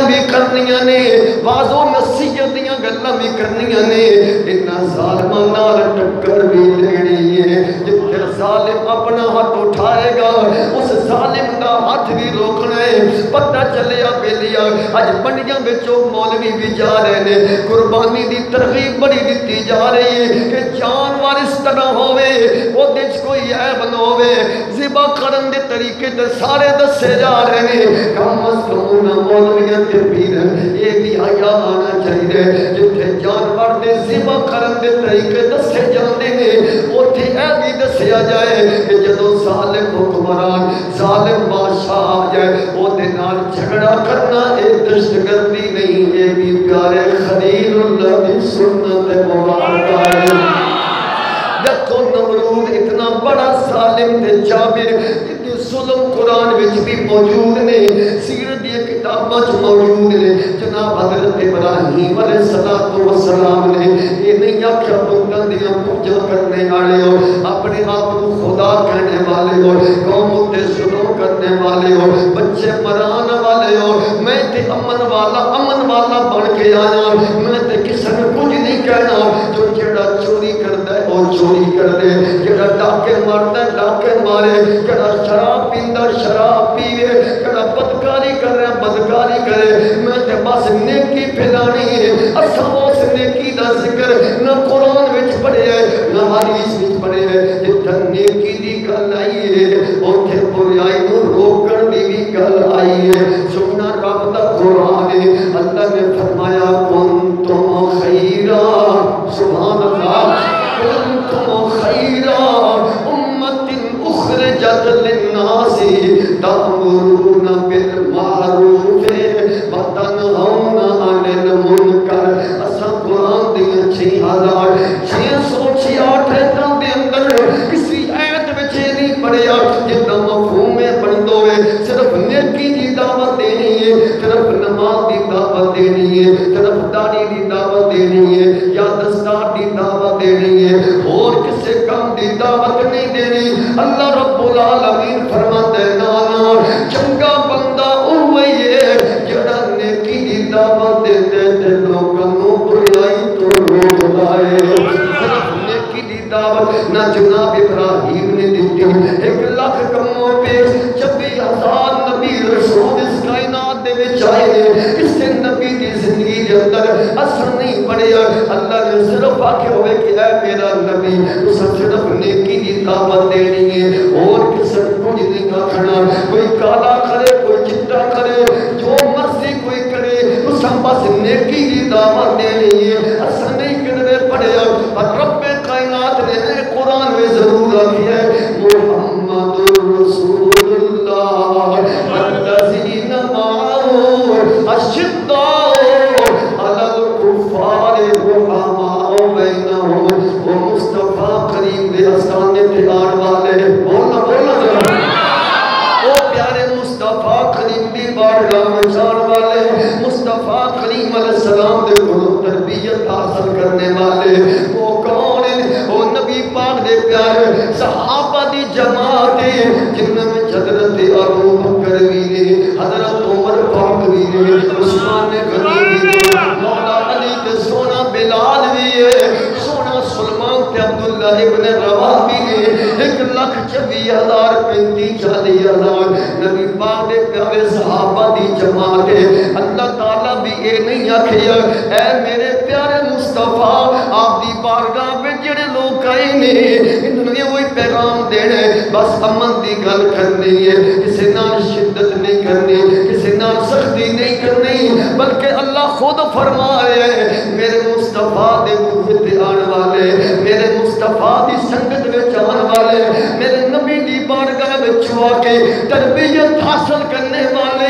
بھی کرنیاں نے واضح نصیحت دیاں گلاں بھی کرنیاں نے انہاں ظالماں نال ٹکر بھی لینی ہے جتھے ظالم اپنا ہاتھ اٹھائے گا اس ظالم دا ہاتھ بھی روکنا ہے پتہ چلیا بیلیا اج منڈیاں وچوں مولوی بھی جا رہے نے قربانی دی ترغیب بڑی دتی جا رہی ہے کہ جانور اس طرح ہوے او دے وچ کوئی عیب نہ ہوے ذبح کرن دے طریقے تے سارے دسے جا رہے نے کم از کم نہ مولوی تے پیر یہ بھی حیا آنا چاہیے جتھے جانور دے ذبح کرن دے طریقے دسے جاندے نے اوتھے اے بھی دسیا جائے کہ جدوں ظالم حکمران ظالم بادشاہ آ جائے او دے نال جھگڑا کرنا اے دہشت گردی نہیں یہ بھی پیارے خلیل اللہ دی سنت مبارکہ ہے جتوں نمرود اتنا بڑا ظالم تے جابر ظلم قرآن وچ بھی موجود نے سیرت دی کتاباں وچ موجود نے جناب حضرت ابراہیم علیہ السلام نے یہ نہیں آکھیا بتاں دیاں پوجا کرنے والے ہو اپنے آپ کو خدا کہنے والے ہو قوم تے ظلم کرنے والے ہو بچے مران والے ہو میں تے امن والا بن کے آیا میں تے کسی نے کچھ نہیں کہنا جو جڑا چوری کردا ہے او چوری کر دے جڑا ڈاکے ماردا ہے ڈاکے مارے جڑا شراب پیندا شراب پیوے جڑا بدکاری کر رہا بدکاری کرے میں تے بس نیکی پھیلانی ہے اساں اس نیکی دا ذکر نہ قرآن وچ پڑھیا ہے نہ حدیث وچ پڑھیا ہے جتھے نیکی دی گل آئی ہے اوتھے برائی نوں روکن دی بھی گل آئی ہے سننا رب دا قرآن ہے اللہ نے فرمایا کنتم خیرا سبحان اللہ کنتم خیرا امت اخرجت للناس تأمرون بالمعروف وتنهون عن المنکر اساں قرآن دیاں 6668 ایتاں دے اندر کسی آیت وچ نہیں پڑھیا جتنا مفہوم بندو ہے صرف نیکی دی دعوت دینی ہے صرف نماز دی دعوت دینی ہے صرف داڑھی دی دعوت دینی ہے یا دستار دی دعوت دینی ہے اور کسی کام دی دعوت نہیں دینی اللہ رب العالمین فرماتے ہیں نانا چنگا بندہ اوہی ہے جڑا نیکی دی دعوت دیتے تے لوگاں نوں برائی تو روک لائے صرف نیکی دی دعوت نہ جناب ابراہیم نے دیتی 1,00,000 کموں پیش 26,000 نبی رسول اس کائنات دے وچ آئے کسی نبی دی زندگی دے اندر اثر نہیں پڑیا اللہ نے صرف آکھے ہوئے کہ اے میرا نبی تو صرف نیکی دی دعوت دینی ہے اور کسی کچھ نہیں آکھنا کوئی کالا کرے کوئی چٹا کرے جو مرضی کوئی کرے اس ہم بس نیکی دی دعوت دینی ہے اثر نہیں کرنے پڑیا اور رب کائنات نے قرآن میں ضرور آگی ہے محمد رسول اللہ والذین معه اشداء علی الکفار رحماء بینہم وہ مصطفیٰ کریم دے آستانے تے آن والے بولنا ذرا وہ پیارے مصطفیٰ کریم دی بارگاہ میں جان والے مصطفیٰ کریم علیہ السلام دے قرآن تربیت حاصل کرنے والے وہ کون ہیں وہ نبی پاک دے پیارے صحابہ دی جماعت جن میں حضرت ابو بکر بھی نے حضرت عمر پاک بھی نے عثمان غنی بھی نے مولا علی تے سونا بلال بھی ہے سونا سلمان تے عبداللہ ابن رواح بھی نے 1,24,000 35,40,000 نبی پاک دے پیارے صحابہ دی جماعت اللہ تعالیٰ بھی اے نہیں آکھیا اے میرے پیارے مصطفیٰ آپ دی بارگاہ پہ جڑے لوگ آئے نے انہوں نے وہی پیغام دینے بس امن دی گل کرنی ہے کسی نال شدت نہیں کرنی کسی نال سختی نہیں کرنی بلکہ اللہ خود فرما رہے ہیں میرے مصطفیٰ دے بوتے آن والے میرے مصطفیٰ دی سنگت میں آن والے میرے نبی دی بارگاہ میں چھوا کے تربیت حاصل کرنے والے